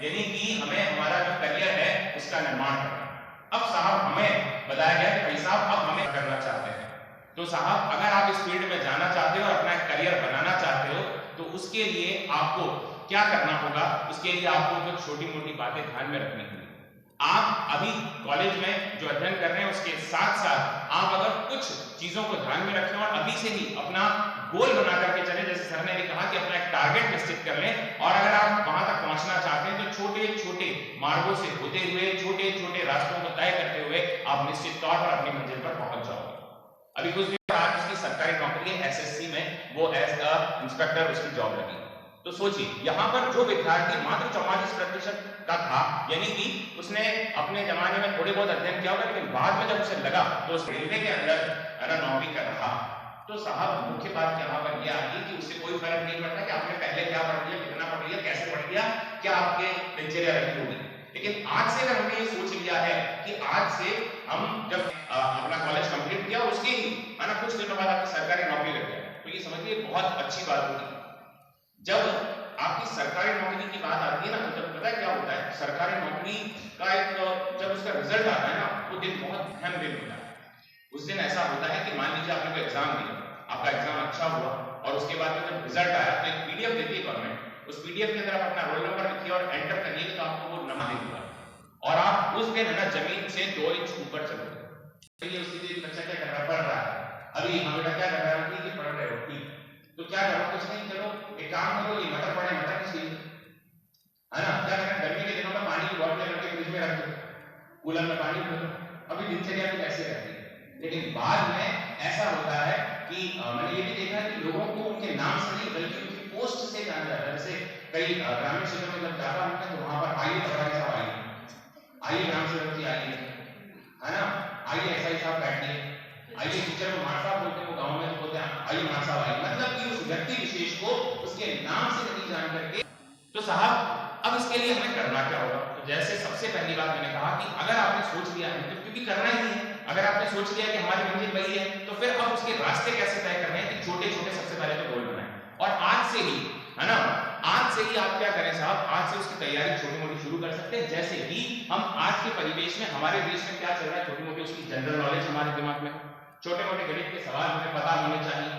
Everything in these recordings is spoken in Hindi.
यानी कि हमें हमारा जो करियर है उसका निर्माण करना है। अब साहब हमें बताया गया कि भाई साहब अब हमें करना चाहते हैं, तो साहब अगर आप इस फील्ड में जाना चाहते हो और अपना एक करियर बनाना चाहते हो तो उसके लिए आपको क्या करना होगा, उसके लिए आपको जो छोटी मोटी बातें ध्यान में रखनी होगी। आप अभी कॉलेज में जो अध्ययन कर रहे हैं उसके साथ साथ आप अगर कुछ चीजों को ध्यान में रखें और अभी से ही अपना गोल बना करके चले, जैसे सर ने भी कहा कि अपना एक टारगेट निश्चित कर लें, और अगर आप वहां तक पहुंचना चाहते हैं तो छोटे छोटे मार्गों से होते हुए, छोटे छोटे रास्तों को तय करते हुए आप निश्चित तौर पर अपनी मंजिल पर पहुंच जाओगे। अभी कुछ दिन बाद उसकी सरकारी नौकरी है, एसएससी में वो एज अ इंस्पेक्टर उसकी जॉब लगी। तो सोचिए यहाँ पर जो विद्यार्थी मात्र 44% का था, यानी कि उसने अपने जमाने में थोड़े बहुत अध्ययन किया होगा, लेकिन बाद में जब उसे लगा तो उस रेलवे के अंदर नौकरी कर रहा, तो साहब मुख्य बात यहाँ पर यह आई कि उससे कोई फर्क नहीं पड़ता कि आपने पहले क्या पढ़ लिया, कितना पढ़ लिया, कैसे पढ़ लिया, क्या आपके दिनचर्या रही होगी। लेकिन आज से अगर हमने ये सोच लिया है कि आज से हम जब अपना कॉलेज कंप्लीट किया उसके ही कुछ दिनों बाद आपकी सरकारी नौकरी लग गया, तो ये समझिए बहुत अच्छी बात होगी। जब आपकी सरकारी नौकरी की बात आती है ना, तो जब पता है क्या होता है, सरकारी नौकरी का एक जब उसका रिजल्ट आता है ना, वो दिन बहुत अहम दिन होता है। उस दिन ऐसा होता है कि मान लीजिए आपने कोई एग्जाम दिया, आपका एग्जाम अच्छा हुआ और उसके बाद में जब रिजल्ट आया तो एक पीडीएफ देती है गवर्नमेंट, उस पीडीएफ के अंदर आप अपना रोल नंबर लिखिए और एंटर करिए तो आपको वो नंबर देगा और आप उस दिन जमीन से 2 इंच ऊपर चलोगे। तो ये उसकी बच्चा क्या कर रहा है, पढ़ रहा है, अभी हम बेटा क्या कर रहा है कि पढ़ रहे हो, ठीक, तो क्या करो, कुछ नहीं, चलो एक काम करो, ये मटर पड़े मटर किसी है ना, क्या करें, गर्मी के दिनों में पानी की बोतल रख के फ्रिज में रख दो, कूलर में पानी भर दो, अभी दिनचर्या भी ऐसे रहती है। लेकिन बाद में ऐसा होता है कि मैंने ये भी देखा कि लोगों को उनके नाम से नहीं बल्कि उनकी पोस्ट से जाना जाता है। जैसे कई ग्रामीण क्षेत्रों में जब जाता हूं तो वहां पर आइए पटवारी साहब आइए ग्राम सेवक जी आइए, है ना, आइए एसआई साहब बैठिए, आइए टीचर को मार साहब बोलते हैं, वो गाँव में बोलते हैं आइए मार साहब आइए, मतलब कि उस व्यक्ति विशेष को उसके नाम से नहीं जान करके। तो साहब अब इसके लिए हमें करना क्या होगा, तो जैसे सबसे पहली बात मैंने कहा कि अगर आपने सोच लिया है, तो क्योंकि करना ही है, अगर आपने सोच लिया कि हमारी मंजिल वही है, तो फिर अब उसके रास्ते कैसे तय करने हैं कि छोटे छोटे सबसे पहले तो गोल बनाएं, और आज से ही, है ना, आज से ही आप क्या करें साहब, आज से उसकी तैयारी छोटी मोटी शुरू कर सकते हैं। जैसे कि हम आज के परिवेश में, हमारे देश में क्या चल रहा है, छोटी मोटी उसकी जनरल नॉलेज हमारे दिमाग में, छोटे मोटे गणित के सवाल हमें पता होने चाहिए।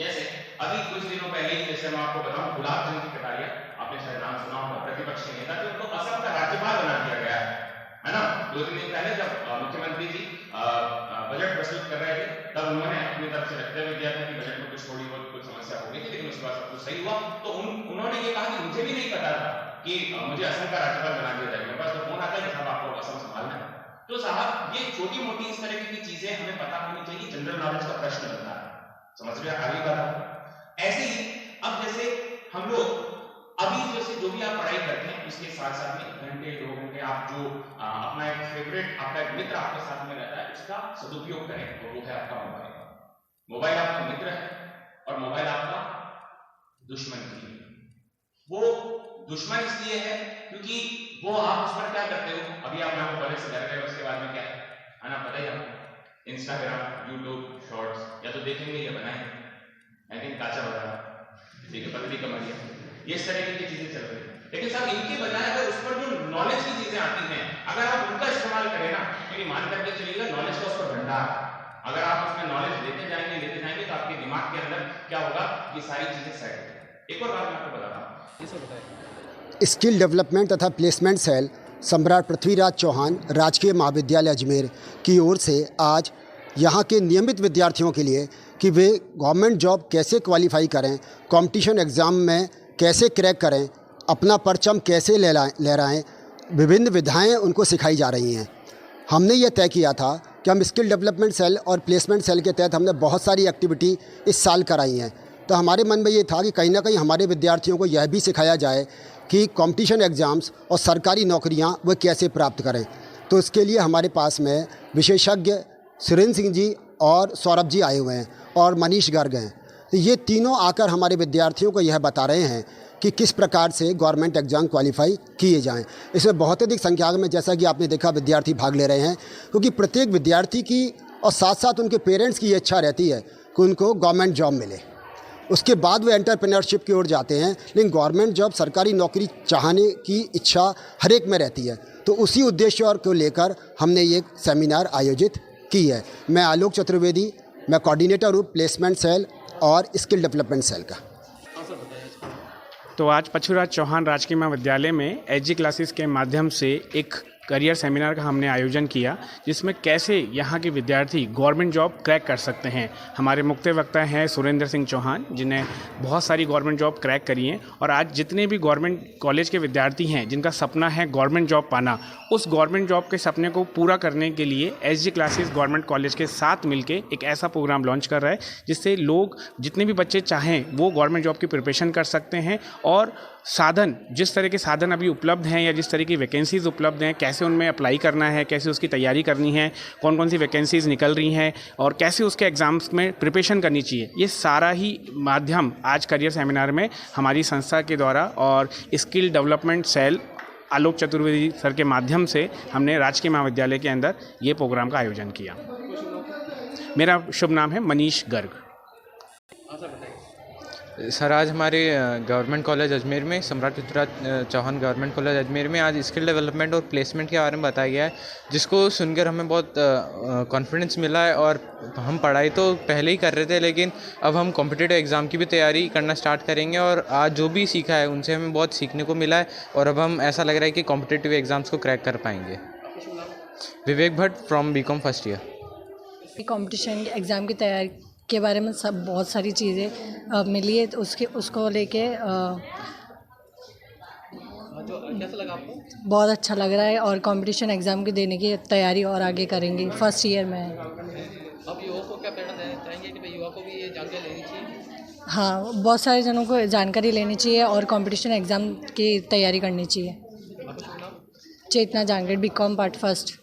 जैसे अभी कुछ दिनों पहले ही, जैसे मैं आपको बताऊं, गुलाब चंद की कटारिया, आपने शायद नाम सुना होगा, प्रतिपक्ष के नेता, जो उनको असम का राज्यपाल बना दिया गया है ना। 2-3 दिन पहले जब मुख्यमंत्री जी बजट प्रस्तुत कर रहे थे, तब उन्होंने अपनी तरफ से वक्तव्य दिया था कि बजट में कुछ थोड़ी बहुत कुछ समस्या हो गई थी, लेकिन उसके बाद सब कुछ सही हुआ। तो उन्होंने ये कहा कि मुझे भी नहीं पता था कि मुझे असम का राज्यपाल बना दिया जाएगा, बस तो फोन आता है कि साहब आपको असम संभालना है। तो साहब ये छोटी मोटी इस तरह की चीजें हमें पता होनी चाहिए, जनरल नॉलेज का प्रश्न बनता है, समझ में आगे बात। ऐसे ही अब जैसे हम लोग अभी जैसे जो भी आप पढ़ाई करते हैं उसके साथ साथ में 1 घंटे 2 घंटे आप जो अपना एक फेवरेट, आपका एक मित्र आपके साथ में रहता है, उसका सदुपयोग करें, तो वो है आपका मोबाइल। मोबाइल आपका मित्र है और मोबाइल आपका दुश्मन भी है। वो दुश्मन इसलिए है क्योंकि वो आप उस पर क्या करते हो, अभी आप मान लो कॉलेज से घर गए, उसके बाद में क्या है ना, पता ही आपको इंस्टाग्राम, यूट्यूब शॉर्ट्स, या तो देखेंगे या बनाएंगे, आई थिंक काचा वगैरह, ठीक है, पतली कमरिया, ये इस तरह की चीजें चल रही है। लेकिन साहब इनके बजाय अगर उस पर जो नॉलेज की चीजें आती हैं, अगर आप उनका इस्तेमाल करें ना, तो ये मान करके चलिएगा नॉलेज का उस पर भंडार, अगर आप उसमें नॉलेज लेते जाएंगे तो आपके दिमाग के अंदर क्या होगा, ये सारी चीजें सेट हो जाएंगी। एक और बात मैं आपको बताता हूँ, स्किल डेवलपमेंट तथा प्लेसमेंट सेल सम्राट पृथ्वीराज चौहान राजकीय महाविद्यालय अजमेर की ओर से आज यहाँ के नियमित विद्यार्थियों के लिए कि वे गवर्नमेंट जॉब कैसे क्वालिफाई करें, कंपटीशन एग्ज़ाम में कैसे क्रैक करें, अपना परचम कैसे लहराएं, विभिन्न विधाएं उनको सिखाई जा रही हैं। हमने ये तय किया था कि हम स्किल डेवलपमेंट सेल और प्लेसमेंट सेल के तहत हमने बहुत सारी एक्टिविटी इस साल कराई हैं। तो हमारे मन में ये था कि कहीं ना कहीं हमारे विद्यार्थियों को यह भी सिखाया जाए कि कंपटीशन एग्ज़ाम्स और सरकारी नौकरियां वे कैसे प्राप्त करें। तो इसके लिए हमारे पास में विशेषज्ञ सुरेंद्र सिंह जी और सौरभ जी आए हुए हैं और मनीष गर्ग हैं। तो ये तीनों आकर हमारे विद्यार्थियों को यह बता रहे हैं कि किस प्रकार से गवर्नमेंट एग्ज़ाम क्वालिफाई किए जाएं। इसमें बहुत अधिक संख्या में, जैसा कि आपने देखा, विद्यार्थी भाग ले रहे हैं, क्योंकि प्रत्येक विद्यार्थी की और साथ साथ उनके पेरेंट्स की ये इच्छा रहती है कि उनको गवर्नमेंट जॉब मिले। उसके बाद वो एंटरप्रेन्योरशिप की ओर जाते हैं। लेकिन गवर्नमेंट जॉब, सरकारी नौकरी चाहने की इच्छा हर एक में रहती है। तो उसी उद्देश्य और को लेकर हमने ये सेमिनार आयोजित की है। मैं आलोक चतुर्वेदी, मैं कोऑर्डिनेटर हूँ प्लेसमेंट सेल और स्किल डेवलपमेंट सेल का। तो आज पशुराज चौहान राजकीय महाविद्यालय में एचजी क्लासेस के माध्यम से एक करियर सेमिनार का हमने आयोजन किया, जिसमें कैसे यहाँ के विद्यार्थी गवर्नमेंट जॉब क्रैक कर सकते हैं। हमारे मुख्य वक्ता हैं सुरेंद्र सिंह चौहान, जिन्हें बहुत सारी गवर्नमेंट जॉब क्रैक करी हैं। और आज जितने भी गवर्नमेंट कॉलेज के विद्यार्थी हैं जिनका सपना है गवर्नमेंट जॉब पाना, उस गवर्नमेंट जॉब के सपने को पूरा करने के लिए एचजी क्लासेस गवर्नमेंट कॉलेज के साथ मिलकर एक ऐसा प्रोग्राम लॉन्च कर रहा है जिससे लोग, जितने भी बच्चे चाहें, वो गवर्नमेंट जॉब की प्रिपरेशन कर सकते हैं। और साधन, जिस तरह के साधन अभी उपलब्ध हैं या जिस तरह की वैकेंसीज़ उपलब्ध हैं, कैसे उनमें अप्लाई करना है, कैसे उसकी तैयारी करनी है, कौन कौन सी वैकेंसीज़ निकल रही हैं और कैसे उसके एग्ज़ाम्स में प्रिपरेशन करनी चाहिए, ये सारा ही माध्यम आज करियर सेमिनार में हमारी संस्था के द्वारा और स्किल डेवलपमेंट सेल आलोक चतुर्वेदी सर के माध्यम से हमने राजकीय महाविद्यालय के अंदर ये प्रोग्राम का आयोजन किया। मेरा शुभ नाम है मनीष गर्ग। सर, आज हमारे गवर्नमेंट कॉलेज अजमेर में, सम्राट पृथ्वीराज चौहान गवर्नमेंट कॉलेज अजमेर में आज स्किल डेवलपमेंट और प्लेसमेंट के बारे में बताया गया है, जिसको सुनकर हमें बहुत कॉन्फिडेंस मिला है। और हम पढ़ाई तो पहले ही कर रहे थे, लेकिन अब हम कॉम्पिटिटिव एग्ज़ाम की भी तैयारी करना स्टार्ट करेंगे। और आज जो भी सीखा है उनसे हमें बहुत सीखने को मिला है और अब हम ऐसा लग रहा है कि कॉम्पिटिटिव एग्ज़ाम्स को क्रैक कर पाएंगे। Vivek Bhatt from BCom first year. Competition exam की तैयारी के बारे में सब बहुत सारी चीज़ें मिली है, तो उसको लेके कैसा लगा आपको? बहुत अच्छा लग रहा है और कंपटीशन एग्ज़ाम की देने की तैयारी और आगे करेंगे। फर्स्ट ईयर में है। अब युवा को क्या प्रेरणा देना चाहेंगे कि भाई युवा को भी ये जानकारी लेनी चाहिए? हाँ, बहुत सारे जनों को जानकारी लेनी चाहिए और कंपटीशन एग्ज़ाम की तैयारी करनी चाहिए। चेतना जांगड़, बीकॉम पार्ट फर्स्ट।